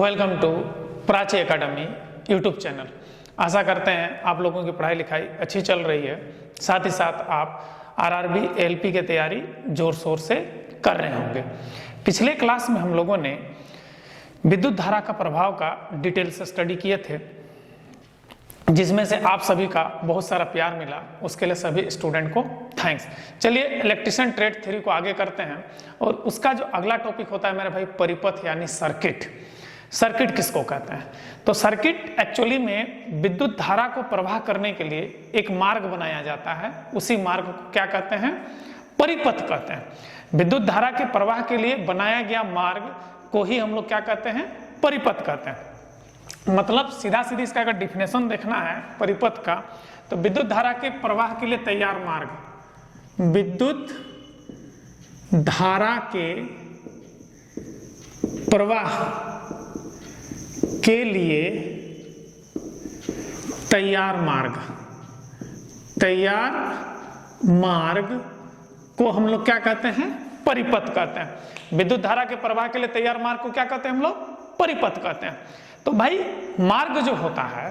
Welcome to Prachi academy YouTube channel. आशा करते हैं आप लोगों की पढ़ाई लिखाई अच्छी चल रही है, साथ ही साथ आप आरआरबी एएलपी की तैयारी जोर शोर से कर रहे होंगे। पिछले क्लास में हम लोगों ने विद्युत धारा का प्रभाव का डिटेल से स्टडी किए थे, जिसमें से आप सभी का बहुत सारा प्यार मिला, उसके लिए सभी स्टूडेंट को थैंक्स। चलिए इलेक्ट्रिशियन ट्रेड थ्योरी को आगे करते हैं और उसका जो अगला टॉपिक होता है मेरे भाई परिपथ यानी सर्किट। सर्किट किसको कहते हैं? तो सर्किट एक्चुअली में विद्युत धारा को प्रवाह करने के लिए एक मार्ग बनाया जाता है, उसी मार्ग को क्या कहते हैं? परिपथ कहते हैं। विद्युत धारा के प्रवाह के लिए बनाया गया मार्ग को ही हम लोग क्या कहते हैं? परिपथ कहते हैं। मतलब सीधा सीधी इसका अगर डिफिनेशन देखना है परिपथ का, तो विद्युत धारा के प्रवाह के लिए तैयार मार्ग, विद्युत धारा के प्रवाह के लिए तैयार मार्ग को हम लोग क्या कहते हैं? परिपथ कहते हैं। विद्युत धारा के प्रवाह के लिए तैयार मार्ग को क्या कहते हैं हम लोग? परिपथ कहते हैं। तो भाई मार्ग जो होता है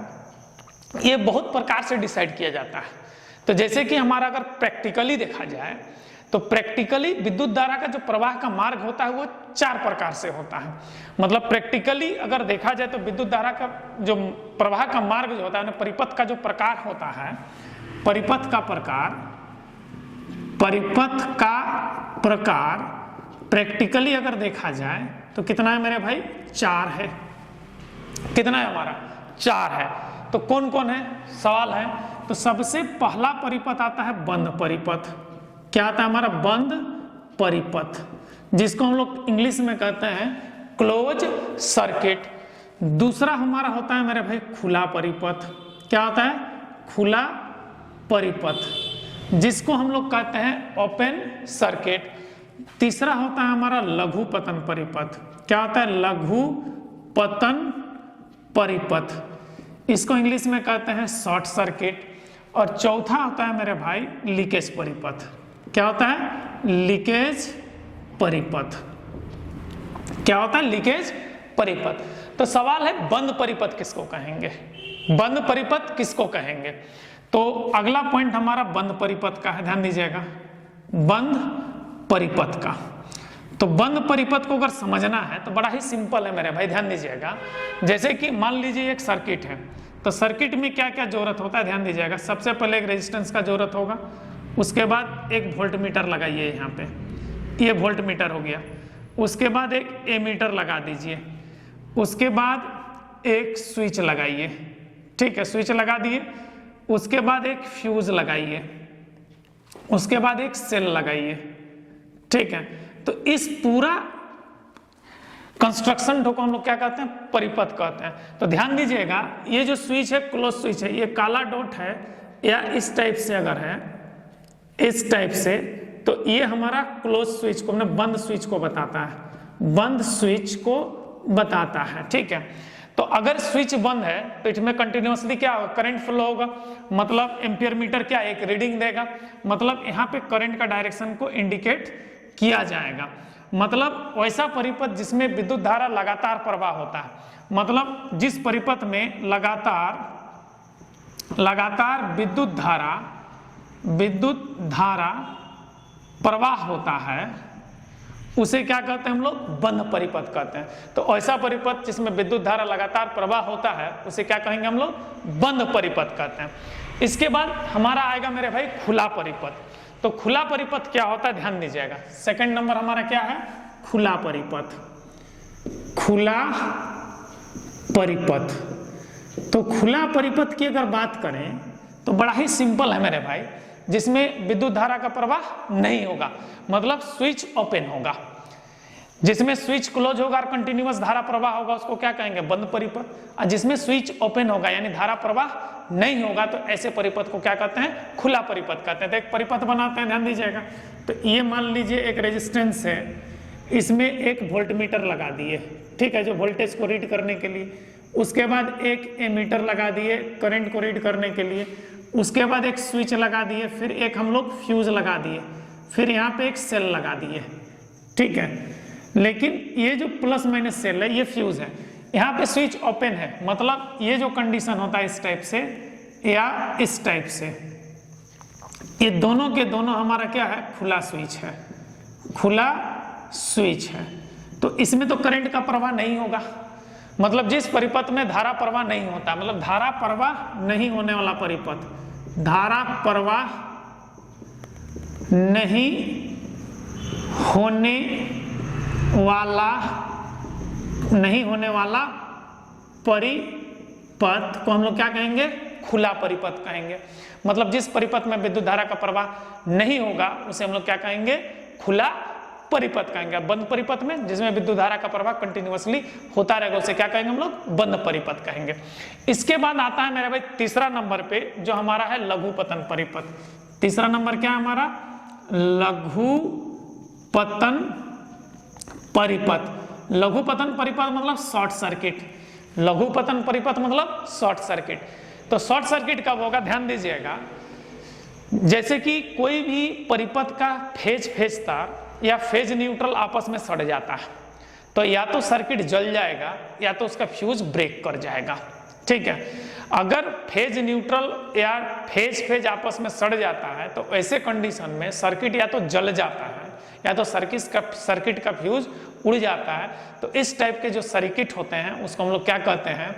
ये बहुत प्रकार से डिसाइड किया जाता है। तो जैसे कि हमारा अगर प्रैक्टिकली देखा जाए तो प्रैक्टिकली विद्युत धारा का जो प्रवाह का मार्ग होता है वो 4 प्रकार से होता है। मतलब प्रैक्टिकली अगर देखा जाए तो विद्युत धारा का जो प्रवाह का मार्ग जो होता है, परिपथ का जो प्रकार होता है, परिपथ का प्रकार प्रैक्टिकली अगर देखा जाए तो कितना है मेरे भाई? 4 है। कितना है हमारा? 4 है। तो कौन कौन है? सवाल है। तो सबसे पहला परिपथ आता है बंद परिपथ। क्या आता है हमारा? बंद परिपथ, जिसको हम लोग इंग्लिश में कहते हैं क्लोज सर्किट। दूसरा हमारा होता है मेरे भाई खुला परिपथ। क्या होता है? खुला परिपथ, जिसको हम लोग कहते हैं ओपन सर्किट। तीसरा होता है हमारा लघु पतन परिपथ। क्या होता है? लघु पतन परिपथ, इसको इंग्लिश में कहते हैं शॉर्ट सर्किट। और चौथा होता है मेरे भाई लीकेज परिपथ। क्या होता है? लीकेज परिपथ। क्या होता है? लीकेज परिपथ। तो सवाल है बंद परिपथ किसको कहेंगे? बंद परिपथ किसको कहेंगे? तो अगला पॉइंट हमारा बंद परिपथ का है, ध्यान दीजिएगा, बंद परिपथ का। तो बंद परिपथ को अगर समझना है तो बड़ा ही सिंपल है मेरे भाई, ध्यान दीजिएगा। जैसे कि मान लीजिए एक सर्किट है, तो सर्किट में क्या क्या जरूरत होता है, ध्यान दीजिएगा। सबसे पहले एक रेजिस्टेंस का जरूरत होगा, उसके बाद एक वोल्ट मीटर लगाइए यहाँ पे, ये वोल्ट मीटर हो गया। उसके बाद एक एमीटर लगा दीजिए, उसके बाद एक स्विच लगाइए, ठीक है, स्विच लगा दिए। उसके बाद एक फ्यूज लगाइए, उसके बाद एक सेल लगाइए, ठीक है। तो इस पूरा कंस्ट्रक्शन को हम लोग क्या कहते हैं? परिपथ कहते हैं। तो ध्यान दीजिएगा, ये जो स्विच है क्लोज स्विच है, ये काला डॉट है या इस टाइप से अगर है, इस टाइप से, तो ये हमारा क्लोज स्विच को, हमने बंद स्विच को बताता है, बंद स्विच को बताता है, ठीक है। तो अगर स्विच बंद है तो इसमें कंटिन्यूअसली क्या होगा? करंट फ्लो होगा। मतलब एम्पियर मीटर क्या एक रीडिंग देगा, मतलब यहाँ पे करंट का डायरेक्शन को इंडिकेट किया जाएगा। मतलब वैसा परिपथ जिसमें विद्युत धारा लगातार प्रवाह होता है, मतलब जिस परिपथ में लगातार विद्युत धारा प्रवाह होता है, उसे क्या कहते हैं हम लोग? बंद परिपथ कहते हैं। तो ऐसा परिपथ जिसमें विद्युत धारा लगातार प्रवाह होता है उसे क्या कहेंगे हम लोग? बंद परिपथ कहते हैं। इसके बाद हमारा आएगा मेरे भाई खुला परिपथ। तो खुला परिपथ क्या होता है? ध्यान दीजिएगा, सेकंड नंबर हमारा क्या है? खुला परिपथ। खुला परिपथ। तो खुला परिपथ की अगर बात करें तो बड़ा ही सिंपल है मेरे भाई, जिसमें विद्युत धारा का प्रवाह नहीं होगा, मतलब स्विच ओपन होगा। जिसमें स्विच क्लोज होगा और कंटिन्यूअस धारा प्रवाह होगा उसको क्या कहेंगे? बंद परिपथ। और जिसमें स्विच ओपन होगा यानी धारा प्रवाह नहीं होगा तो ऐसे परिपथ को क्या कहते हैं? खुला परिपथ कहते हैं। तो एक परिपथ बनाते हैं, ध्यान दीजिएगा। तो ये मान लीजिए एक रेजिस्टेंस है, इसमें एक वोल्ट मीटर लगा दिए, ठीक है, जो वोल्टेज को रीड करने के लिए। उसके बाद एक एमीटर लगा दिए करंट को रीड करने के लिए। उसके बाद एक स्विच लगा दिए, फिर एक हम लोग फ्यूज लगा दिए, फिर यहाँ पे एक सेल लगा दिए, ठीक है। लेकिन ये जो प्लस माइनस सेल है ये फ्यूज है, यहाँ पे स्विच ओपन है, मतलब ये जो कंडीशन होता है इस टाइप से या इस टाइप से, ये दोनों के दोनों हमारा क्या है, खुला स्विच है, खुला स्विच है। तो इसमें तो करंट का प्रवाह नहीं होगा, मतलब जिस परिपथ में धारा प्रवाह नहीं होता, मतलब धारा प्रवाह नहीं होने वाला परिपथ, धारा प्रवाह नहीं होने वाला परिपथ को हम लोग क्या कहेंगे, खुला परिपथ कहेंगे। मतलब जिस परिपथ में विद्युत धारा का प्रवाह नहीं होगा उसे हम लोग क्या कहेंगे, खुला परिपथ कहेंगे। बंद परिपथ में जिसमें विद्युत धारा का प्रवाह कंटिन्यूअसली होता रहेगा उसे क्या कहेंगे हम लोग, बंद परिपथ कहेंगे। इसके बाद आता है मेरे भाई तीसरा नंबर पे जो हमारा है लघुपतन परिपथ। तीसरा नंबर क्या है हमारा, लघुपतन परिपथ। लघुपतन परिपथ मतलब शॉर्ट सर्किट, लघुपतन परिपथ मतलब शॉर्ट सर्किट। तो शॉर्ट सर्किट कब होगा, ध्यान दीजिएगा, जैसे कि कोई भी परिपथ का फेज तार या फेज न्यूट्रल आपस में सड़ जाता है तो या तो सर्किट जल जाएगा या तो उसका फ्यूज ब्रेक कर जाएगा, ठीक है। अगर फेज न्यूट्रल या फेज आपस में सड़ जाता है तो ऐसे कंडीशन में सर्किट या तो जल जाता है या तो सर्किट का फ्यूज उड़ जाता है। तो इस टाइप के जो सर्किट होते हैं उसको हम लोग क्या कहते हैं,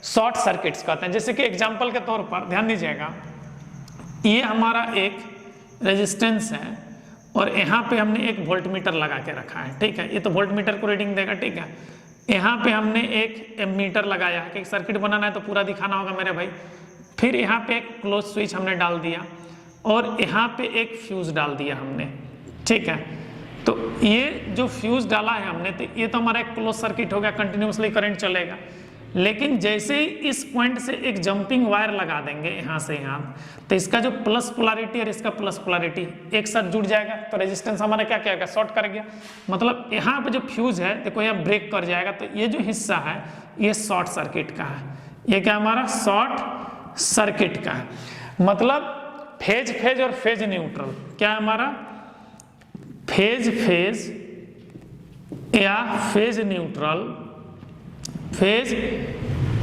शॉर्ट सर्किट्स कहते हैं। जैसे कि एग्जांपल के तौर पर ध्यान दीजिएगा, ये हमारा एक रेजिस्टेंस है और यहाँ पे हमने एक वोल्टमीटर लगा के रखा है, ठीक है। ये तो वोल्टमीटर को रीडिंग देगा, ठीक है। यहाँ पे हमने एक एमीटर लगाया है कि सर्किट बनाना है तो पूरा दिखाना होगा मेरे भाई। फिर यहाँ पे एक क्लोज स्विच हमने डाल दिया और यहाँ पे एक फ्यूज डाल दिया हमने, ठीक है। तो ये जो फ्यूज डाला है हमने तो ये तो हमारा एक क्लोज सर्किट हो गया, कंटिन्यूसली करंट चलेगा। लेकिन जैसे ही इस पॉइंट से एक जंपिंग वायर लगा देंगे यहाँ से यहाँ, तो इसका जो प्लस पोलैरिटी और इसका प्लस पोलैरिटी एक साथ जुड़ जाएगा तो रेजिस्टेंस हमारा क्या करेगा, शॉर्ट कर गया। मतलब यहाँ पे जो फ्यूज है देखो यहाँ ब्रेक कर जाएगा तो ये जो हिस्सा है ये शॉर्ट सर्किट का है। ये क्या हमारा शॉर्ट सर्किट का है। मतलब फेज और फेज न्यूट्रल क्या है हमारा, फेज या फेज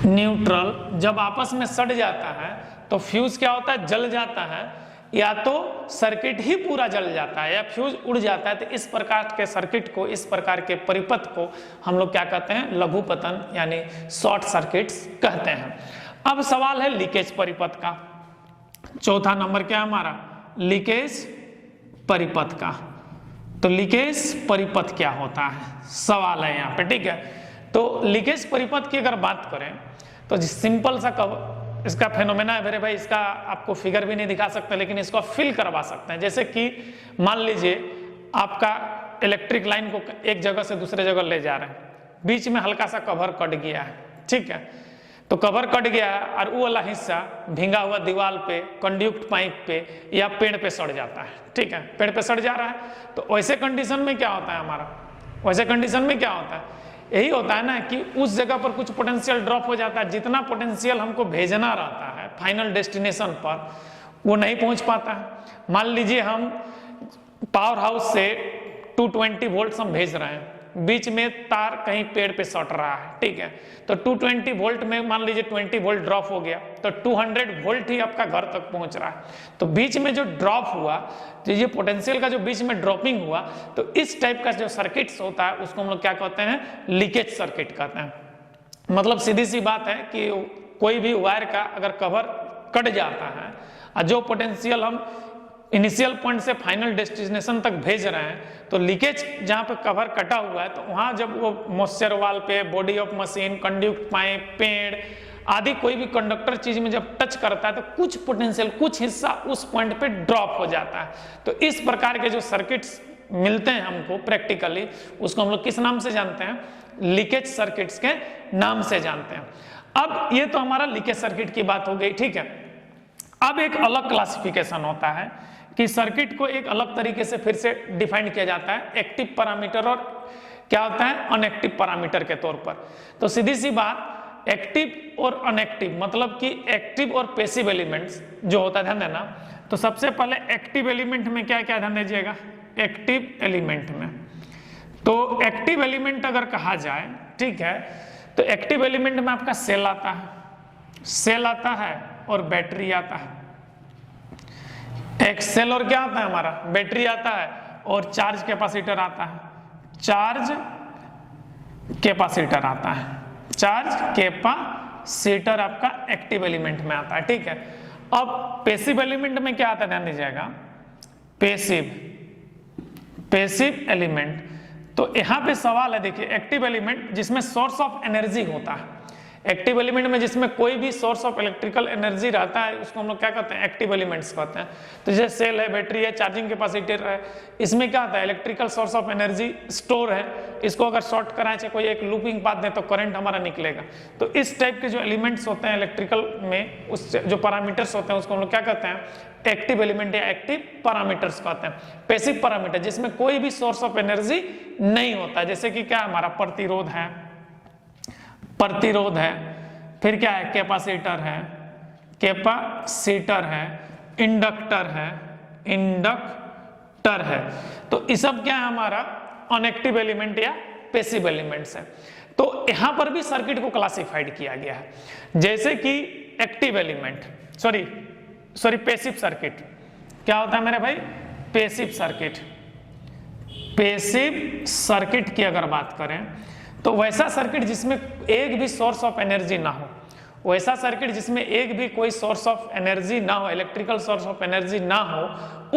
न्यूट्रल जब आपस में सड़ जाता है तो फ्यूज क्या होता है, जल जाता है, या तो सर्किट ही पूरा जल जाता है या फ्यूज उड़ जाता है। तो इस प्रकार के सर्किट को, इस प्रकार के परिपथ को हम लोग क्या कहते हैं, लघुपतन यानी शॉर्ट सर्किट्स कहते हैं। अब सवाल है लीकेज परिपथ का। चौथा नंबर क्या है हमारा, लीकेज परिपथ का। तो लीकेज परिपथ क्या होता है, सवाल है यहाँ पे, ठीक है। तो लीकेज परिपथ की अगर बात करें तो सिंपल सा इसका फेनोमेना है मेरे भाई, इसका आपको फिगर भी नहीं दिखा सकते लेकिन इसको फिल करवा सकते हैं। जैसे कि मान लीजिए आपका इलेक्ट्रिक लाइन को एक जगह से दूसरे जगह ले जा रहे हैं, बीच में हल्का सा कवर कट गया है, ठीक है। तो कवर कट गया है और वो वाला हिस्सा भींगा हुआ दीवार पे, कंडक्ट पाइप पे या पेड़ पे सड़ जाता है, ठीक है। पेड़ पे सड़ जा रहा है तो वैसे कंडीशन में क्या होता है हमारा, वैसे कंडीशन में क्या होता है, यही होता है ना कि उस जगह पर कुछ पोटेंशियल ड्रॉप हो जाता है। जितना पोटेंशियल हमको भेजना रहता है फाइनल डेस्टिनेशन पर वो नहीं पहुंच पाता है। मान लीजिए हम पावर हाउस से 220 वोल्ट हम भेज रहे हैं, बीच में तार कहीं पेड़ पे सट रहा है, ठीक है। तो 220 वोल्ट में मान लीजिए 20 वोल्ट ड्रॉप हो गया तो 200 वोल्ट ही आपका घर तक पहुंच रहा है। तो बीच में जो ड्रॉप हुआ, तो ये पोटेंशियल का जो बीच में ड्रॉपिंग हुआ, तो इस टाइप का जो सर्किट्स होता है उसको हम लोग क्या कहते हैं, लीकेज सर्किट कहते हैं। मतलब सीधी सी बात है कि कोई भी वायर का अगर कवर कट जाता है और जो पोटेंशियल हम इनिशियल पॉइंट से फाइनल डेस्टिनेशन तक भेज रहे हैं, तो लीकेज जहाँ पे कवर कटा हुआ है तो वहाँ जब वो मॉइस्चर वाल पे, body of machine, conduct pipe, पेड़ आदि कोई भी कंडक्टर चीज में जब टच करता है तो कुछ पोटेंशियल, कुछ हिस्सा उस पॉइंट पे ड्रॉप हो जाता है। तो इस प्रकार के जो सर्किट्स मिलते हैं हमको प्रैक्टिकली, उसको हम लोग किस नाम से जानते हैं, लीकेज सर्किट्स के नाम से जानते हैं। अब ये तो हमारा लीकेज सर्किट की बात हो गई, ठीक है। अब एक अलग क्लासिफिकेशन होता है कि सर्किट को एक अलग तरीके से फिर से डिफाइन किया जाता है, एक्टिव पैरामीटर और क्या होता है, अनएक्टिव पैरामीटर के तौर पर। तो सीधी सी बात, एक्टिव और अनएक्टिव मतलब कि एक्टिव और पैसिव एलिमेंट्स जो होता है, ध्यान देना। तो सबसे पहले एक्टिव एलिमेंट में क्या क्या ध्यान दीजिएगा, एक्टिव एलिमेंट में, तो एक्टिव एलिमेंट अगर कहा जाए, ठीक है, तो एक्टिव एलिमेंट में आपका सेल आता है और बैटरी आता है। एक सेल और क्या आता है हमारा, बैटरी आता है और चार्ज कैपेसिटर आता है। चार्ज कैपेसिटर आता है, चार्ज कैपेसिटर आपका एक्टिव एलिमेंट में आता है, ठीक है। अब पैसिव एलिमेंट में क्या आता है, ध्यान दीजिएगा, पैसिव एलिमेंट। तो यहां पे सवाल है, देखिए एक्टिव एलिमेंट जिसमें सोर्स ऑफ एनर्जी होता है, एक्टिव एलिमेंट में जिसमें कोई भी सोर्स ऑफ इलेक्ट्रिकल एनर्जी रहता है उसको हम लोग क्या कहते हैं, एक्टिव एलिमेंट्स कहते हैं। तो जैसे सेल है, बैटरी है, चार्जिंग कैपेसिटर है, इसमें क्या होता है, electrical source of energy store है। इसको अगर शॉर्ट कराएं चाहे कोई एक लूपिंग पाथ दें तो करंट हमारा निकलेगा। तो इस टाइप के जो एलिमेंट्स होते हैं इलेक्ट्रिकल में, उस जो पैरामीटर्स होते हैं उसको हम लोग क्या कहते हैं, एक्टिव एलिमेंट या एक्टिव पैरामीटर्स कहते हैं। पैसिव पैरामीटर जिसमें कोई भी सोर्स ऑफ एनर्जी नहीं होता है, जैसे कि क्या हमारा प्रतिरोध है, फिर क्या है, कैपेसिटर है, इंडक्टर है। तो ये सब क्या है हमारा अनएक्टिव एलिमेंट या पैसिव एलिमेंट्स है। तो यहां पर भी सर्किट को क्लासिफाइड किया गया है, जैसे कि active element, sorry passive circuit क्या होता है मेरे भाई, पैसिव सर्किट की अगर बात करें तो वैसा सर्किट जिसमें एक भी सोर्स ऑफ एनर्जी ना हो, वैसा सर्किट जिसमें एक भी कोई सोर्स ऑफ एनर्जी ना हो, इलेक्ट्रिकल सोर्स ऑफ एनर्जी ना हो,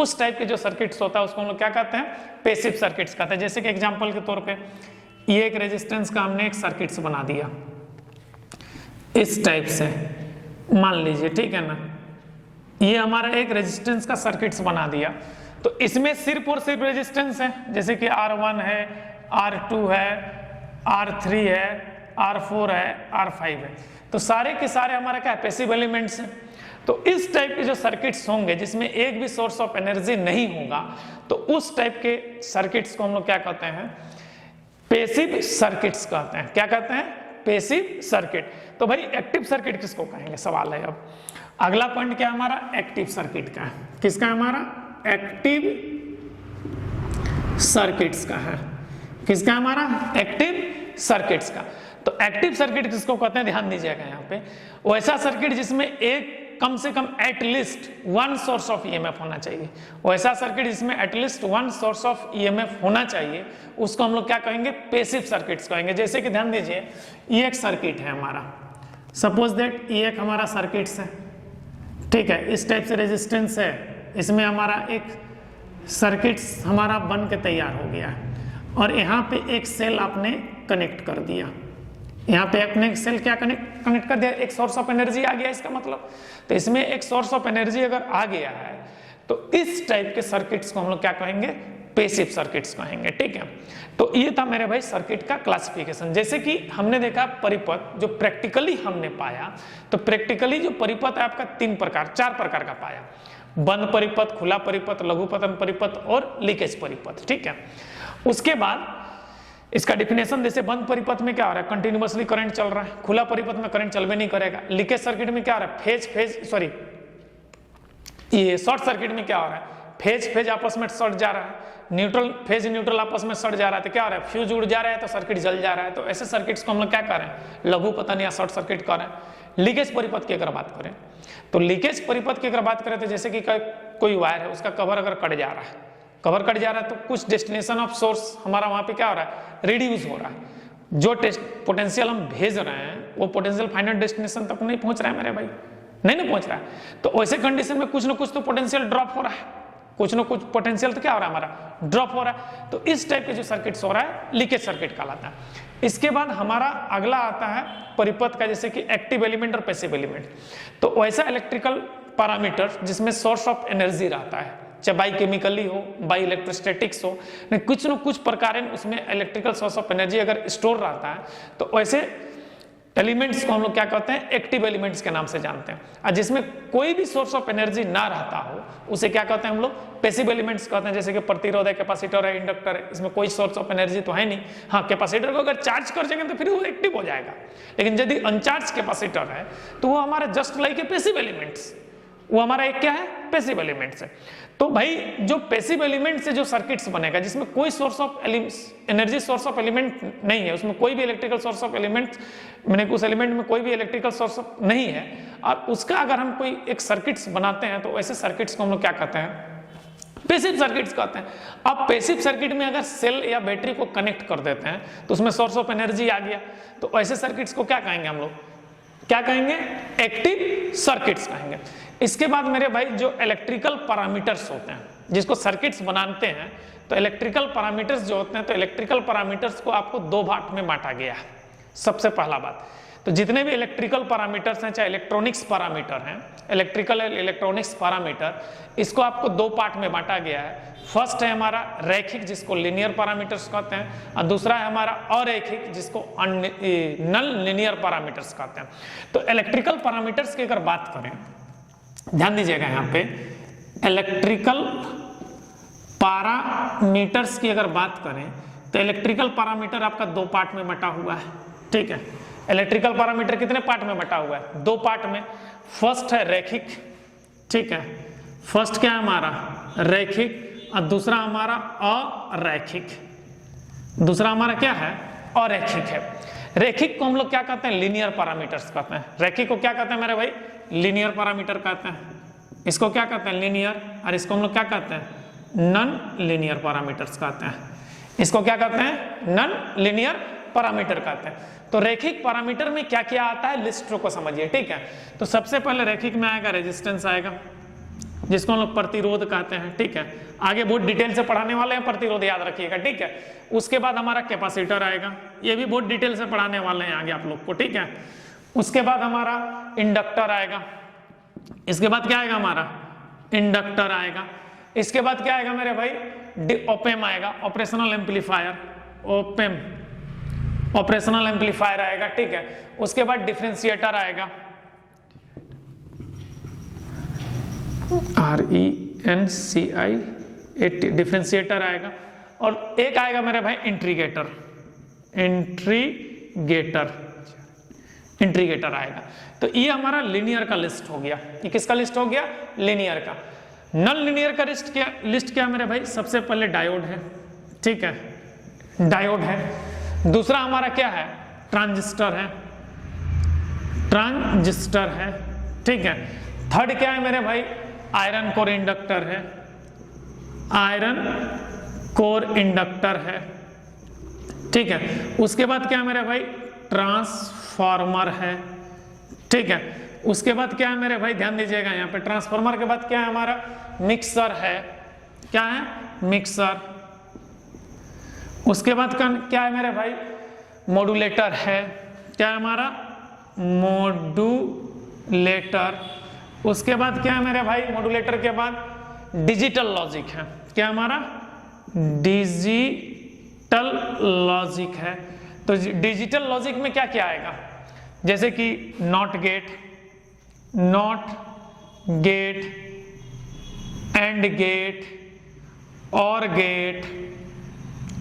उस टाइप के जो सर्किट्स होता है उसको हम लोग क्या कहते हैं, पैसिव सर्किट्स कहते हैं। जैसे कि एग्जांपल के तौर पे ये एक रेजिस्टेंस का हमने एक सर्किट्स बना दिया इस टाइप से, मान लीजिए, ठीक है ना, ये हमारा एक रेजिस्टेंस का सर्किट्स बना दिया। तो इसमें सिर्फ और सिर्फ रेजिस्टेंस है, जैसे कि R1 है, R2 है, R3 है, R4 है, R5 है। तो सारे के सारे हमारा क्या है, पैसिव एलिमेंट्स हैं। तो इस टाइप के जो सर्किट्स होंगे जिसमें एक भी सोर्स ऑफ एनर्जी नहीं होगा, तो उस टाइप के सर्किट्स को हम लोग क्या कहते हैं, पैसिव सर्किट्स कहते हैं। क्या कहते हैं, पैसिव सर्किट। तो भाई एक्टिव सर्किट किसको कहेंगे, सवाल है। अब अगला पॉइंट क्या हमारा, एक्टिव सर्किट का है। किसका है हमारा, एक्टिव सर्किट्स का है। किसका हमारा, एक्टिव सर्किट्स का। तो एक्टिव सर्किट किसको कहते हैं, ध्यान दीजिएगा यहाँ पे, वैसा सर्किट जिसमें एक कम से कम at least one source of EMF होना चाहिए, वैसा सर्किट जिसमें at least one source of EMF होना चाहिए, उसको हम लोग क्या कहेंगे, पैसिव सर्किट्स कहेंगे। जैसे कि ध्यान दीजिए, ये एक सर्किट है हमारा, सपोज दैट ये एक हमारा सर्किट्स है, ठीक है, इस टाइप से रेजिस्टेंस है, इसमें हमारा एक सर्किट्स हमारा बन के तैयार हो गया है, और यहाँ पे एक सेल आपने कनेक्ट कर दिया, यहाँ पे आपने सेल क्या कनेक्ट कर दिया, एक सोर्स ऑफ एनर्जी आ गया इसका मतलब। तो इसमें एक सोर्स ऑफ एनर्जी अगर आ गया है तो इस टाइप के सर्किट्स को हम लोग क्या कहेंगे, पैसिव सर्किट्स कहेंगे, ठीक है। तो ये था मेरे भाई सर्किट का क्लासिफिकेशन। जैसे कि हमने देखा परिपथ, जो प्रैक्टिकली हमने पाया, तो प्रैक्टिकली जो परिपथ है आपका चार प्रकार का पाया, बंद परिपथ, खुला परिपथ, लघुपतन परिपथ और लीकेज परिपथ, ठीक है। उसके बाद इसका डिफिनेशन, जैसे बंद परिपथ में क्या हो रहा है, कंटिन्यूअसली करंट चल रहा है, खुला परिपथ में करंट चलवे नहीं करेगा, लीकेज सर्किट में क्या हो रहा है, ये शॉर्ट सर्किट में क्या हो रहा है, फेज आपस में सट जा रहा है, न्यूट्रल आपस में सट जा रहा है, तो क्या हो रहा है, फ्यूज उड़ जा रहा है तो सर्किट जल जा रहा है। तो ऐसे सर्किट्स को हम लोग क्या कर रहे हैं, लघुपतन या शॉर्ट सर्किट कर रहे हैं। लीकेज परिपथ की अगर बात करें तो लीकेज परिपथ की अगर बात करें तो जैसे कि कोई वायर है, उसका कवर अगर कट जा रहा है, तो कुछ डेस्टिनेशन ऑफ सोर्स हमारा वहां पे क्या हो रहा है, रिड्यूस हो रहा है। जो पोटेंशियल हम भेज रहे हैं वो पोटेंशियल फाइनल डेस्टिनेशन तक नहीं पहुंच रहा है मेरे भाई, नहीं पहुंच रहा है। तो वैसे कंडीशन में कुछ ना कुछ तो पोटेंशियल ड्रॉप हो रहा है, कुछ ना कुछ पोटेंशियल तो क्या हो रहा है, हमारा ड्रॉप हो रहा है। तो इस टाइप के जो सर्किट्स हो रहा है लीकेज सर्किट कहलाता है। इसके बाद हमारा अगला आता है परिपथ का, जैसे कि एक्टिव एलिमेंट और पैसिव एलिमेंट। तो वैसा इलेक्ट्रिकल पैरामीटर जिसमें सोर्स ऑफ एनर्जी रहता है, चाहे बाई केमिकली हो, बाई इलेक्ट्रोस्टैटिक्स हो, कुछ न कुछ प्रकार उसमें इलेक्ट्रिकल सोर्स ऑफ एनर्जी अगर स्टोर रहता है, तो वैसे एलिमेंट्स को हम लोग क्या कहते हैं, एक्टिव एलिमेंट्स के नाम से जानते हैं। और जिसमें कोई भी सोर्स ऑफ एनर्जी ना रहता हो उसे क्या कहते हैं हम लोग, पैसिव एलिमेंट्स कहते हैं। जैसे कि प्रतिरोध है, कैपेसिटर है, इंडक्टर है, इसमें कोई सोर्स ऑफ एनर्जी तो है नहीं। हाँ, कैपेसिटर को अगर चार्ज कर देंगे तो फिर वो एक्टिव हो जाएगा, लेकिन यदि अनचार्ज कैपेसिटर है तो वो हमारा just like a passive elements, वो हमारा एक क्या है, पैसिव एलिमेंट से। तो भाई जो पैसिव एलिमेंट से जो सर्किट्स बनेगा जिसमें कोई source of energy source of element नहीं है, उसमें कोई भी इलेक्ट्रिकल सोर्स ऑफ एलिमेंट मैंने उस एलिमेंट में कोई भी इलेक्ट्रिकल सोर्स नहीं है, और उसका अगर हम कोई एक सर्किट्स बनाते हैं तो ऐसे सर्किट्स को हम लोग क्या कहते हैं, पैसिव सर्किट्स कहते हैं। अब पैसिव सर्किट में अगर सेल या बैटरी को कनेक्ट कर देते हैं तो उसमें सोर्स ऑफ एनर्जी आ गया, तो ऐसे सर्किट्स को क्या कहेंगे हम लोग, क्या कहेंगे, एक्टिव सर्किट्स कहेंगे। इसके बाद मेरे भाई जो इलेक्ट्रिकल पैरामीटर्स होते हैं जिसको सर्किट्स बनाते हैं, तो इलेक्ट्रिकल पैरामीटर्स जो होते हैं, तो इलेक्ट्रिकल पैरामीटर्स को आपको दो भाग में बांटा गया है। सबसे पहला बात, तो जितने भी इलेक्ट्रिकल पैरामीटर्स हैं, चाहे इलेक्ट्रॉनिक्स पैरामीटर हैं, इलेक्ट्रिकल इलेक्ट्रॉनिक्स पैरामीटर, इसको आपको दो पार्ट में बांटा गया है। फर्स्ट है हमारा रैखिक जिसको लीनियर पैरामीटर्स कहते हैं, और दूसरा है हमारा अरैखिक जिसको नॉन लीनियर पैरामीटर्स कहते हैं। तो इलेक्ट्रिकल पैरामीटर्स की अगर बात करें, ध्यान दीजिएगा यहाँ पे, इलेक्ट्रिकल पैरामीटर्स की अगर बात करें तो इलेक्ट्रिकल पैरामीटर आपका दो पार्ट में बटा हुआ है, ठीक है। इलेक्ट्रिकल पैरामीटर कितने पार्ट में बटा हुआ है, दो पार्ट में। फर्स्ट है रैखिक, ठीक है, फर्स्ट क्या है हमारा रैखिक, और दूसरा हमारा अरैखिक, दूसरा हमारा क्या है अरैखिक है। रैखिक को हम लोग क्या कहते हैं, लीनियर पैरामीटर्स कहते हैं। रैखिक को क्या कहते हैं मेरे भाई, लीनियर पैरामीटर कहते हैं। इसको क्या कहते हैं, लीनियर, और इसको हम लोग क्या कहते हैं, नॉन लीनियर पैरामीटर्स कहते हैं। इसको क्या कहते हैं, नॉन लीनियर पैरामीटर कहते हैं। तो रैखिक पैरामीटर में क्या क्या आता है, लिस्ट को समझिए, ठीक है। तो सबसे पहले रैखिक में आएगा रेजिस्टेंस आएगा, जिसको हम लोग प्रतिरोध कहते हैं, ठीक है। आगे बहुत डिटेल से पढ़ाने वाले हैं, प्रतिरोध याद रखिएगा, ठीक है। उसके बाद हमारा कैपेसिटर आएगा, ये भी बहुत डिटेल से पढ़ाने वाले हैं आगे आप लोग को, ठीक है। उसके बाद हमारा इंडक्टर आएगा, इसके बाद क्या आएगा हमारा इंडक्टर आएगा। इसके बाद क्या आएगा मेरे भाई, ओपेम आएगा, operational amplifier, op-amp operational amplifier आएगा, ठीक है। उसके बाद डिफरेंशिएटर आएगा, RENCI डिफरेंशिएटर आएगा, और एक आएगा मेरे भाई इंट्रीगेटर, इंट्रीगेटर आएगा। तो ये हमारा लीनियर का लिस्ट हो गया। ये किसका लिस्ट हो गया, लीनियर का। नॉन लीनियर का लिस्ट क्या मेरे भाई, सबसे पहले डायोड है, ठीक है, डायोड है। दूसरा हमारा क्या है, ट्रांजिस्टर है, ट्रांजिस्टर है, ठीक है। थर्ड क्या है मेरे भाई, आयरन कोर इंडक्टर है, आयरन कोर इंडक्टर है, ठीक है। उसके बाद क्या है मेरे भाई, ट्रांसफार्मर है, ठीक है। उसके बाद क्या है मेरे भाई, ध्यान दीजिएगा यहाँ पे, ट्रांसफार्मर के बाद क्या है हमारा, मिक्सर है, क्या है, मिक्सर। उसके बाद क्या है मेरे भाई, मॉड्यूलेटर है, क्या है हमारा, मॉड्यूलेटर। उसके बाद क्या है मेरे भाई, मॉड्यूलेटर के बाद डिजिटल लॉजिक है, क्या हमारा, डिजिटल लॉजिक है। तो डिजिटल लॉजिक में क्या क्या आएगा, जैसे कि not gate, and gate, or gate,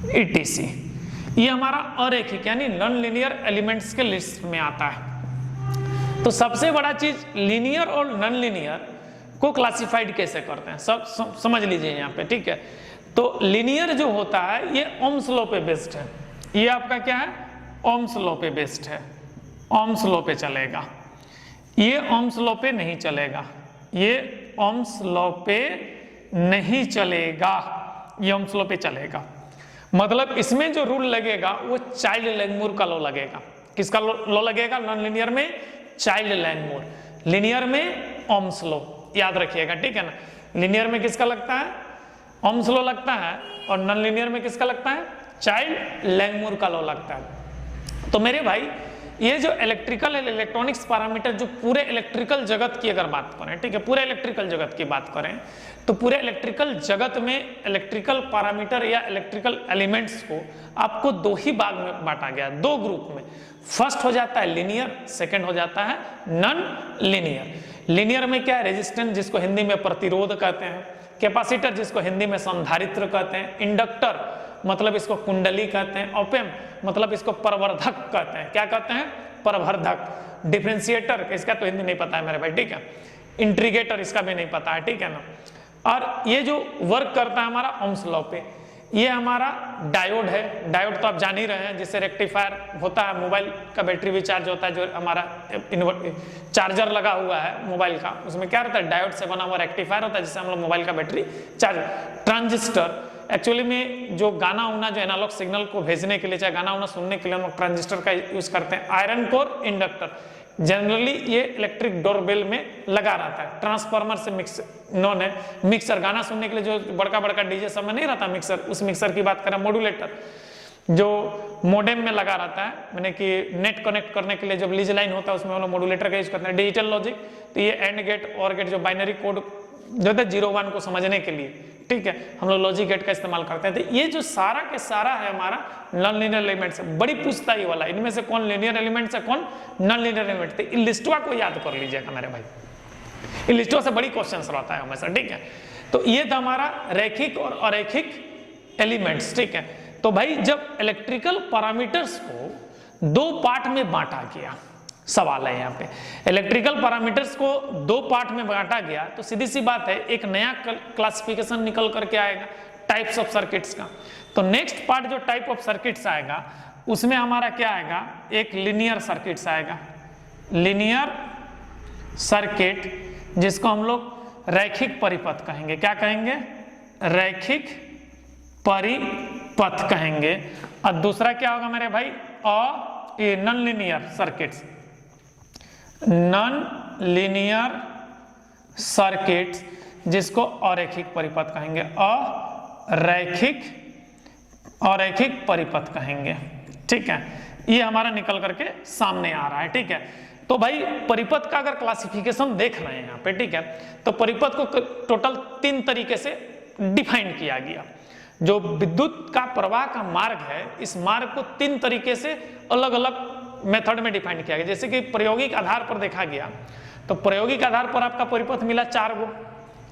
ETC। ये हमारा अरैखिक यानी नॉन लीनियर एलिमेंट्स के लिस्ट में आता है। तो सबसे बड़ा चीज लीनियर और नॉन लीनियर को क्लासिफाइड कैसे करते हैं, सब समझ लीजिए यहाँ पे, ठीक है। तो लीनियर जो होता है ये ओम्स लॉ पे बेस्ड है, ये आपका क्या है, ओम्स लॉ पे बेस्ड है, ओम्स लॉ पे चलेगा। ये ओम्स लॉ पे नहीं चलेगा, ये ओम्स लॉ पे नहीं चलेगा, ये ओम्स लॉ पे चलेगा। मतलब इसमें जो रूल लगेगा वो चाइल्ड लैंगमुर का लॉ लगेगा। किसका लॉ लगेगा, नॉन लीनियर में चाइल्ड लैंगमुर, लीनियर में ओम्स लॉ, याद रखिएगा, ठीक है ना। लीनियर में किसका लगता है, ओम्स लॉ लगता है, और नॉन लीनियर में किसका लगता है, चाइल्ड लैंगमुर का लॉ लगता है। तो मेरे भाई ये जो इलेक्ट्रिकल इलेक्ट्रॉनिक्स पैरामीटर जो पूरे इलेक्ट्रिकल जगत की अगर बात करें, ठीक है, पूरे इलेक्ट्रिकल जगत की बात करें, तो पूरे इलेक्ट्रिकल जगत में इलेक्ट्रिकल पैरामीटर या इलेक्ट्रिकल एलिमेंट्स को आपको दो ही भाग में बांटा गया, दो ग्रुप में। फर्स्ट हो जाता है लीनियर, सेकंड हो जाता है नॉन लीनियर। लीनियर में क्या है, रेजिस्टेंस जिसको हिंदी में प्रतिरोध कहते हैं, कैपेसिटर जिसको हिंदी में संधारित्र कहते हैं, इंडक्टर मतलब इसको कुंडली कहते हैं, ओपेम मतलब इसको प्रवर्धक कहते हैं, क्या कहते हैं, प्रवर्धक। डिफरेंशिएटर, इसका तो हिंदी नहीं पता है मेरे भाई, ठीक है। इंट्रीगेटर इसका भी नहीं पता है, ठीक है ना। और ये जो वर्क करता है हमारा ओम्स लॉ पे, ये हमारा डायोड है। डायोड तो आप जान ही रहे हैं, जिससे रेक्टिफायर होता है, मोबाइल का बैटरी भी चार्ज होता है, जो हमारा चार्जर लगा हुआ है मोबाइल का, उसमें क्या रहता है, डायोड से बना हुआ रेक्टिफायर होता है, जिससे हम लोग मोबाइल का बैटरी चार्ज। ट्रांजिस्टर एक्चुअली में जो गाना उना, जो एनालॉग सिग्नल को भेजने के लिए, चाहे गाना उना सुनने के लिए हम लोग ट्रांजिस्टर का यूज करते हैं। आयरन कोर इंडक्टर जनरली ये इलेक्ट्रिक डोरबेल में लगा रहता है। ट्रांसफार्मर से मिक्सर गाना सुनने के लिए जो बड़का बड़का डीजे सब में नहीं रहता मिक्सर, उस मिक्सर की बात करें। मॉड्यूलेटर जो मोडेम में लगा रहता है, मैंने कि नेट कनेक्ट करने के लिए जब लीज लाइन होता है उसमें हम लोग मॉड्यूलेटर का यूज करते हैं। डिजिटल लॉजिक, तो ये एंड गेट और गेट जो बाइनरी कोड जो है 0-1 को समझने के लिए, ठीक है, हम लोग लॉजिक गेट का इस्तेमाल करते हैं। तो ये जो सारा के सारा है हमारा नॉन लीनियर एलिमेंट्स है। बड़ी पूछता ही वाला, इनमें से कौन लीनियर एलिमेंट्स है, कौन नॉन लीनियर एलिमेंट। तो इन लिस्टवा को याद कर लीजिएगा मेरे भाई, इन लिस्टों से बड़ी क्वेश्चन रहता है हमेशा, ठीक है। तो ये था हमारा रैखिक और अरैखिक एलिमेंट्स, ठीक है। तो भाई जब इलेक्ट्रिकल पैरामीटर्स को 2 पार्ट में बांटा गया, सवाल है यहाँ पे, इलेक्ट्रिकल पैरामीटर्स को 2 पार्ट में बांटा गया, तो सीधी सी बात है एक नया क्लासिफिकेशन निकल करके आएगा टाइप्स ऑफ सर्किट्स का। तो नेक्स्ट पार्ट जो टाइप ऑफ सर्किट्स आएगा उसमें हमारा क्या आएगा, एक लीनियर सर्किट्स आएगा। लीनियर सर्किट जिसको हम लोग रैखिक परिपथ कहेंगे। क्या कहेंगे, रैखिक परिपथ कहेंगे। और दूसरा क्या होगा मेरे भाई, non linear circuits. Non linear circuits जिसको अरैखिक परिपथ कहेंगे, अरैखिक परिपथ कहेंगे, ठीक है। ये हमारा निकल करके सामने आ रहा है, ठीक है। तो भाई परिपथ का अगर क्लासिफिकेशन देख रहे हैं यहाँ पे, ठीक है, तो परिपथ को टोटल 3 तरीके से डिफाइन किया गया। जो विद्युत का प्रवाह का मार्ग है, इस मार्ग को 3 तरीके से अलग अलग मेथड में डिफाइन किया गया। जैसे कि प्रायोगिक आधार पर देखा गया, तो प्रायोगिक आधार पर आपका परिपथ मिला 4 गो,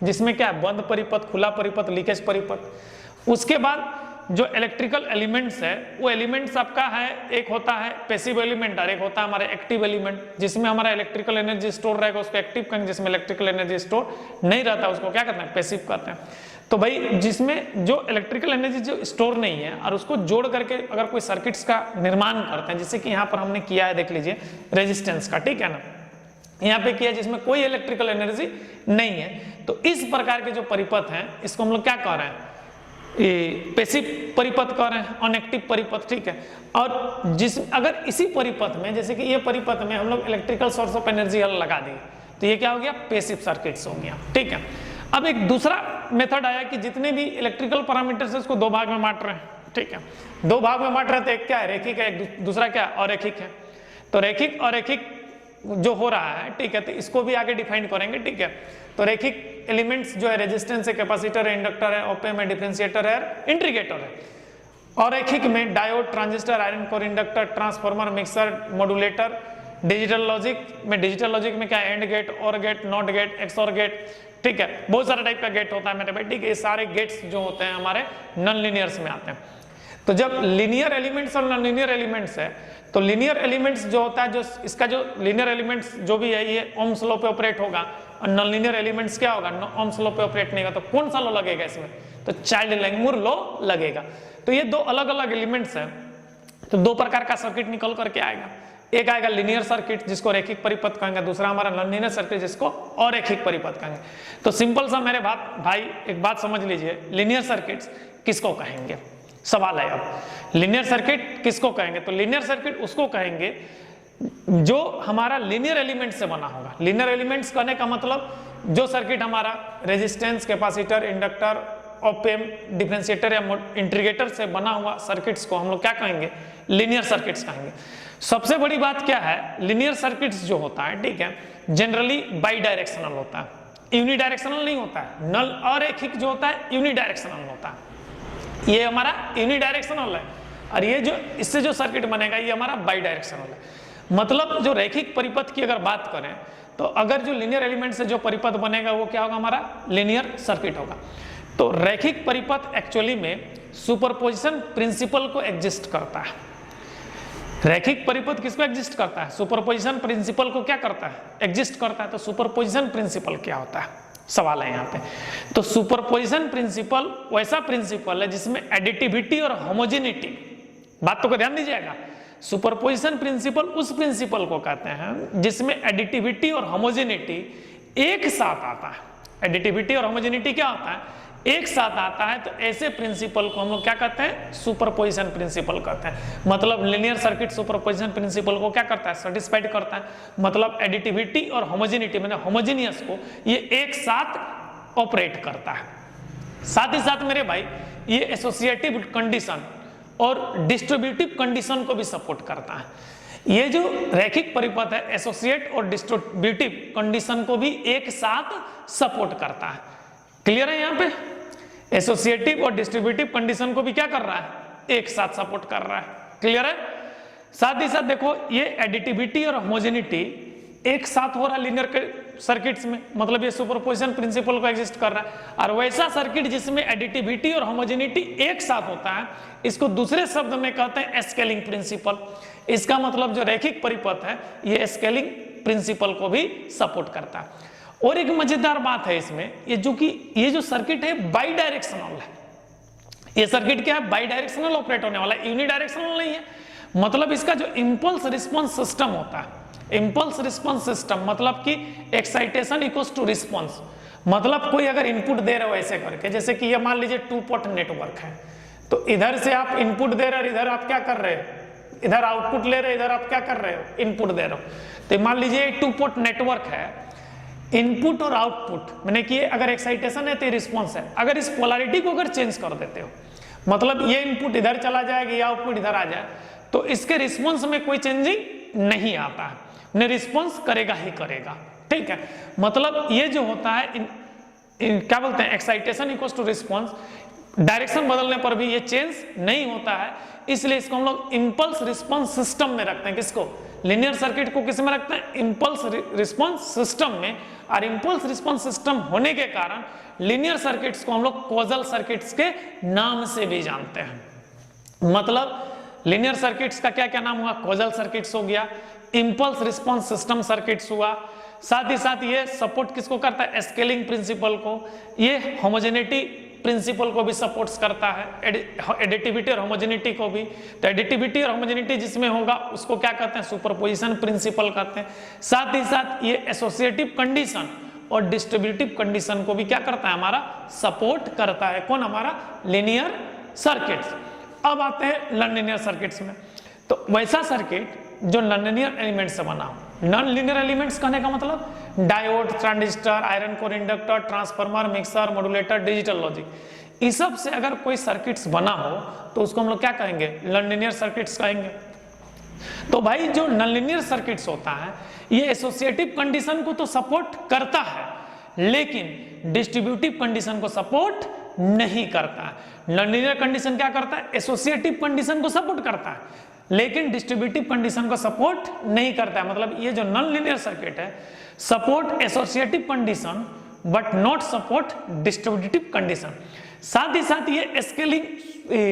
जिसमें क्या है, बंद परिपथ, खुला परिपथ, लीकेज परिपथ। उसके बाद जो इलेक्ट्रिकल एलिमेंट्स है, वो एलिमेंट्स आपका है, एक होता है पैसिव एलिमेंट और एक होता है हमारा एक्टिव एलिमेंट, जिसमें हमारा इलेक्ट्रिकल एनर्जी स्टोर रहेगा उसको एक्टिव कहेंगे, जिसमें इलेक्ट्रिकल एनर्जी स्टोर नहीं रहता उसको क्या कहते हैं, पैसिव कहते हैं। तो भाई जिसमें जो इलेक्ट्रिकल एनर्जी जो स्टोर नहीं है और उसको जोड़ करके अगर कोई सर्किट्स का निर्माण करते हैं, जैसे कि यहाँ पर हमने किया है, देख लीजिए रेजिस्टेंस का, ठीक है ना, यहाँ पे किया जिसमें कोई इलेक्ट्रिकल एनर्जी नहीं है। तो इस प्रकार के जो परिपथ हैं इसको हम लोग क्या कह रहे हैं, पैसिव परिपथ कह रहे हैं, अनएक्टिव परिपथ, ठीक है। और जिस अगर इसी परिपथ में, जैसे कि ये परिपथ में हम लोग इलेक्ट्रिकल सोर्स ऑफ एनर्जी लगा दी, तो ये क्या हो गया, पैसिव सर्किट्स हो गया, ठीक है। अब एक दूसरा मेथड आया कि जितने भी इलेक्ट्रिकल पैरामीटर्स है उसको 2 भाग में बांट रहे हैं, ठीक है। 2 भाग में बांट रहे थे, एक क्या है, रैखिक है, एक दूसरा क्या है, अरैखिक है। तो रैखिक और अरैखिक जो हो रहा है, ठीक है, तो इसको भी आगे डिफाइन करेंगे, ठीक है। तो रैखिक एलिमेंट्स जो है रेजिस्टेंस है, कैपेसिटर है, इंडक्टर है, ऑप-एम्प है, डिफरेंशिएटर है, इंटीग्रेटर है। और रैखिक में diode, transistor, iron core inductor, transformer, mixer, modulator. Digital logic में क्या है, and gate, or gate, not gate, XOR gate, ठीक है। बहुत सारे टाइप का गेट होता है मेरे भाई, ठीक है। ये सारे गेट्स जो होते हैं हमारे नॉन लीनियर्स में आते हैं। तो जब लीनियर एलिमेंट्स और नॉन लीनियर एलिमेंट्स है, तो लीनियर एलिमेंट्स जो होता है, जो इसका जो लीनियर एलिमेंट्स जो भी है ये ओम्स लॉ पे ऑपरेट होगा, और नॉन लीनियर एलिमेंट्स क्या होगा, ओम्स लॉ पे ऑपरेट नहीं होगा। तो कौन सा लॉ लगेगा इसमें, तो चाइल्ड लैंगमुर लॉ लगेगा। तो ये 2 अलग अलग एलिमेंट्स हैं, तो 2 प्रकार का सर्किट निकल करके आएगा। एक आएगा लीनियर सर्किट जिसको रैखिक परिपथ कहेंगे, दूसरा हमारा नॉन लीनियर सर्किट जिसको अरैखिक परिपथ कहेंगे। तो सिंपल सा मेरे भाई एक बात समझ लीजिए, लीनियर सर्किट्स किसको कहेंगे, सवाल है अब लीनियर सर्किट किसको कहेंगे। तो लीनियर सर्किट उसको कहेंगे जो हमारा लीनियर एलिमेंट से बना होगा। लीनियर एलिमेंट्स कहने का मतलब जो सर्किट हमारा resistance, capacitor, inductor, op-amp, differentiator या इंटीग्रेटर से बना हुआ सर्किट्स को हम लोग क्या कहेंगे, लीनियर सर्किट्स कहेंगे। सबसे बड़ी बात क्या है, लीनियर सर्किट्स जो होता है, ठीक है, जनरली बाई डायरेक्शनल होता है, यूनिडायरेक्शनल नहीं होता है। नल अरैखिक जो होता है यूनिडायरेक्शनल होता है, ये हमारा यूनिडायरेक्शनल है। और ये जो इससे जो सर्किट बनेगा ये हमारा बाई डायरेक्शनल है। मतलब जो रैखिक परिपथ की अगर बात करें, तो अगर जो लीनियर एलिमेंट से जो परिपथ बनेगा वो क्या होगा, हमारा लीनियर सर्किट होगा। तो रैखिक परिपथ एक्चुअली में सुपरपोजिशन प्रिंसिपल को एग्जिस्ट करता है। रैखिक परिपथ किसको एग्जिस्ट करता है? सुपरपोजिशन प्रिंसिपल को क्या करता है? एग्जिस्ट करता है। तो सुपरपोजिशन प्रिंसिपल क्या होता है, सवाल है यहाँ पे। तो सुपरपोजिशन प्रिंसिपल वैसा प्रिंसिपल है जिसमें एडिटिविटी और होमोजेनिटी, बात तो को ध्यान दीजिएगा, सुपरपोजिशन प्रिंसिपल उस प्रिंसिपल को कहते हैं जिसमें एडिटिविटी और होमोजेनिटी एक साथ आता है। एडिटिविटी और होमोजेनिटी क्या होता है? एक साथ आता है। तो ऐसे प्रिंसिपल को हम लोग क्या कहते हैं? सुपरपोजिशन प्रिंसिपल कहते हैं। मतलब लीनियर सर्किट सुपरपोजिशन प्रिंसिपल को क्या करता है? सेटिस्फाइड करता है। मतलब एडिटिविटी और होमोजेनिटी मैंने होमोजेनियस को ये एक साथ ऑपरेट करता है। साथ ही साथ मेरे भाई ये एसोसिएटिव कंडीशन और डिस्ट्रीब्यूटिव कंडीशन को भी सपोर्ट करता है। ये जो रैखिक परिपथ है एसोसिएट और डिस्ट्रीब्यूटिव कंडीशन को भी एक साथ सपोर्ट करता है। क्लियर है? यहाँ पे एसोसिएटिव और डिस्ट्रीब्यूटिव कंडीशन को भी क्या कर रहा है? एक साथ सपोर्ट कर रहा है। क्लियर है? साथ ही साथ देखो ये एडिटिविटी और होमोजेनिटी एक साथ हो रहा है लीनियर सर्किट्स में, मतलब ये सुपरपोजिशन प्रिंसिपल को एग्जिस्ट कर रहा है। और वैसा सर्किट जिसमें एडिटिविटी और होमोजेनिटी एक साथ होता है इसको दूसरे शब्द में कहते हैं स्केलिंग प्रिंसिपल। इसका मतलब जो रैखिक परिपथ है ये स्केलिंग प्रिंसिपल को भी सपोर्ट करता है। और एक मजेदार बात है इसमें, ये जो सर्किट है बाई डायरेक्शनल है। ये सर्किट क्या है? बाई डायरेक्शनल ऑपरेट होने वाला है, यूनिडायरेक्शनल नहीं है। मतलब इसका जो इंपल्स रिस्पॉन्स सिस्टम होता है, इंपल्स रिस्पॉन्स सिस्टम मतलब कि एक्साइटेशन इक्वल्स टू रिस्पॉन्स। मतलब कोई अगर इनपुट दे रहे हो ऐसे करके, जैसे कि ये मान लीजिए 2 पोर्ट नेटवर्क है, तो इधर से आप इनपुट दे रहे हो, इधर आप क्या कर रहे हो? इधर आउटपुट ले रहे हो, इधर आप क्या कर रहे हो? इनपुट दे रहे हो। तो मान लीजिए 2 पोर्ट नेटवर्क है, इनपुट और आउटपुट मैंने कि अगर एक्साइटेशन है तो रिस्पॉन्स है। अगर इस पोलैरिटी को अगर चेंज कर देते हो, मतलब ये इनपुट इधर चला जाएगा, ये आउटपुट इधर आ जाए, तो इसके रिस्पॉन्स में कोई चेंजिंग नहीं आता है, ने रिस्पॉन्स करेगा ही करेगा। ठीक है? मतलब ये जो होता है क्या बोलते हैं, excitation equals to response, direction बदलने पर भी ये चेंज नहीं होता है। इसलिए इसको हम लोग इंपल्स रिस्पॉन्स सिस्टम में रखते हैं। किसको? लीनियर सर्किट को किस में रखते हैं? इंपल्स रिस्पॉन्स सिस्टम में। और इंपल्स रिस्पॉन्स सिस्टम होने के कारण लीनियर सर्किट्स को हम लोग कॉजल सर्किट्स के नाम से भी जानते हैं। मतलब लीनियर सर्किट्स का क्या क्या नाम हुआ? कॉजल सर्किट्स हो गया, इंपल्स रिस्पॉन्स सिस्टम सर्किट्स हुआ। साथ ही साथ ये सपोर्ट किसको करता है? स्केलिंग प्रिंसिपल को। ये होमोजेनिटी प्रिंसिपल को भी सपोर्ट्स करता है, एडिटिविटी और होमोजेनिटी को भी। तो एडिटिविटी और होमोजेनिटी जिसमें होगा उसको क्या कहते हैं? सुपरपोजिशन प्रिंसिपल कहते हैं। साथ ही साथ ये एसोसिएटिव कंडीशन और डिस्ट्रीब्यूटिव कंडीशन को भी क्या करता है? हमारा सपोर्ट करता है। कौन? हमारा लीनियर सर्किट्स। अब आते हैं नॉन लीनियर सर्किट्स में। तो वैसा सर्किट जो नॉन लीनियर एलिमेंट से बना हो। नॉन लीनियर एलिमेंट्स कहने का मतलब diode, transistor, iron core inductor, transformer, mixer, modulator, digital logic, इस सब से अगर कोई सर्किट्स बना हो तो उसको हम लोग क्या कहेंगे? नॉन लीनियर सर्किट्स कहेंगे। तो भाई जो नॉन लीनियर सर्किट्स होता है ये एसोसिएटिव कंडीशन को तो सपोर्ट करता है, लेकिन डिस्ट्रीब्यूटिव कंडीशन को सपोर्ट नहीं करता है। नॉन लीनियर कंडीशन क्या करता है? एसोसिएटिव कंडीशन को सपोर्ट करता है, लेकिन डिस्ट्रीब्यूटिव कंडीशन को सपोर्ट नहीं करता है। मतलब ये जो नॉन लीनियर सर्किट है support associative condition but not support distributive condition. साथ ही साथ ये स्केलिंग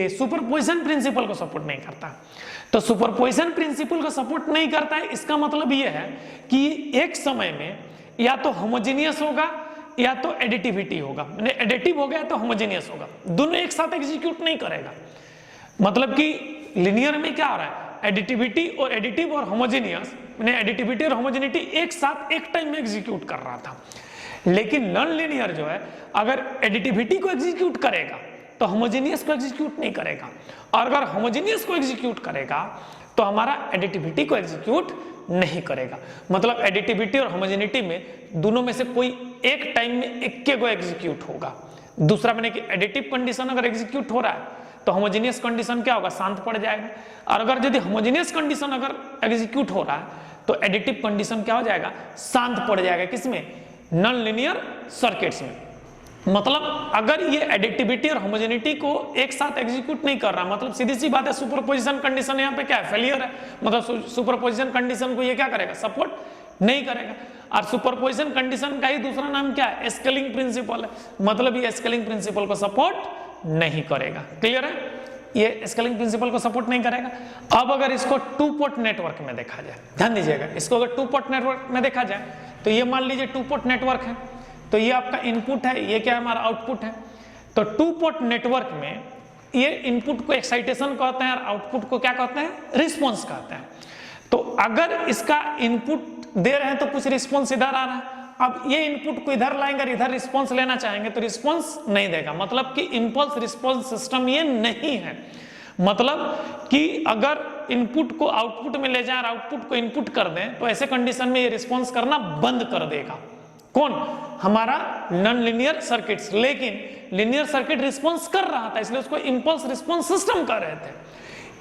सुपरपोजिशन प्रिंसिपल को सपोर्ट नहीं करता। तो सुपरपोजिशन प्रिंसिपल को सपोर्ट नहीं करता है, इसका मतलब ये है कि एक समय में या तो होमोजेनियस होगा या तो एडिटिविटी होगा। एडिटिव हो गया तो होमोजेनियस होगा, दोनों एक साथ एग्जीक्यूट नहीं करेगा। मतलब कि लीनियर में क्या आ रहा है? एडिटिविटी और एडिटिव और होमोजेनियस, एडिटिविटी और होमोजेनिटी एक साथ एक टाइम में एग्जीक्यूट कर रहा था। लेकिन नॉन लीनियर जो है अगर एडिटिविटी को एग्जीक्यूट करेगा तो होमोजेनियस को एग्जीक्यूट नहीं करेगा, और अगर होमोजेनियस को एग्जीक्यूट करेगा तो हमारा एडिटिविटी को एग्जीक्यूट नहीं करेगा। मतलब एडिटिविटी और होमोजेनिटी में दोनों में से कोई एक टाइम में एक को एग्जीक्यूट होगा। दूसरा मैंने कि एडिटिव कंडीशन अगर एग्जीक्यूट हो रहा है तो होमोजेनियस कंडीशन क्या होगा? शांत पड़ जाएगा। और अगर यदि होमोजेनियस कंडीशन अगर एग्जीक्यूट हो रहा है तो एडिटिव कंडीशन क्या हो जाएगा? शांत पड़ जाएगा। किसमें? नॉन लीनियर सर्किट्स में। मतलब अगर ये एडिटिविटी और होमोजेनिटी को एक साथ एग्जीक्यूट नहीं कर रहा, मतलब सीधी सी बात है सुपरपोजिशन कंडीशन यहाँ पे क्या है? फेलियर है। मतलब सुपरपोजिशन कंडीशन को ये क्या करेगा? सपोर्ट नहीं करेगा। और सुपरपोजिशन कंडीशन का ही दूसरा नाम क्या है? स्केलिंग प्रिंसिपल है। मतलब ये स्केलिंग प्रिंसिपल को सपोर्ट नहीं करेगा। क्लियर है? ये स्केलिंग प्रिंसिपल को सपोर्ट नहीं करेगा। अब अगर इसको टू पोर्ट नेटवर्क में देखा जाए, ध्यान दीजिएगा, इसको अगर टू पोर्ट नेटवर्क में देखा जाए तो ये मान लीजिए टू पोर्ट नेटवर्क है, तो ये आपका इनपुट है, ये क्या हमारा आउटपुट है। तो टू पोर्ट नेटवर्क में ये इनपुट को एक्साइटेशन कहते हैं और आउटपुट को क्या कहते हैं, रिस्पॉन्स कहते हैं। तो अगर इसका इनपुट दे रहे हैं तो कुछ रिस्पॉन्स इधर आ रहा है, अब ये इनपुट को इधर लाएंगे और इधर रिस्पॉन्स लेना चाहेंगे तो रिस्पॉन्स नहीं देगा, मतलब कि इंपल्स रिस्पॉन्स सिस्टम ये नहीं है। मतलब कि अगर इनपुट को आउटपुट में ले जाए और आउटपुट को इनपुट कर दें तो ऐसे कंडीशन में ये रिस्पॉन्स करना बंद कर देगा। कौन, हमारा नॉन लीनियर सर्किट्स। लेकिन लीनियर सर्किट रिस्पॉन्स कर रहा था, इसलिए उसको इंपल्स रिस्पॉन्स सिस्टम कह रहे थे।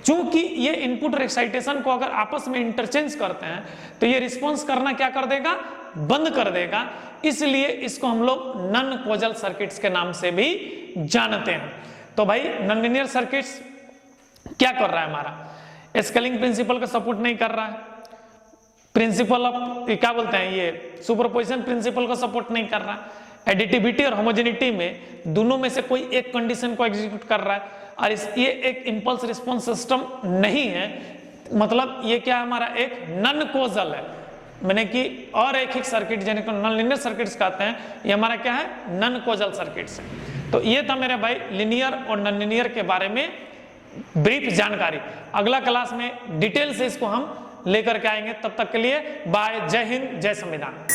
चूंकि ये इनपुट और एक्साइटेशन को अगर आपस में इंटरचेंज करते हैं तो ये रिस्पॉन्स करना क्या कर देगा, बंद कर देगा, इसलिए इसको हम लोग नॉन कॉजल सर्किट्स के नाम से भी जानते हैं। तो भाई नॉन लीनियर सर्किट्स क्या कर रहा है, हमारा स्केलिंग प्रिंसिपल का सपोर्ट नहीं कर रहा है, प्रिंसिपल ऑफ क्या बोलते हैं, ये सुपरपोजिशन प्रिंसिपल का सपोर्ट नहीं कर रहा है, एडिटिविटी और होमोजेनिटी में दोनों में से कोई एक कंडीशन को एग्जीक्यूट कर रहा है, और ये एक इंपल्स रिस्पॉन्स सिस्टम नहीं है। मतलब ये क्या हमारा एक नॉन कॉजल है, मैंने कि और एक ही सर्किट जिनको नॉन लीनियर सर्किट्स कहते हैं, ये हमारा क्या है, नॉन कॉजल सर्किट्स है। तो ये था मेरे भाई लीनियर और नॉन लीनियर के बारे में ब्रीफ जानकारी। अगला क्लास में डिटेल से इसको हम लेकर के आएंगे, तब तक के लिए बाय, जय हिंद, जय संविधान।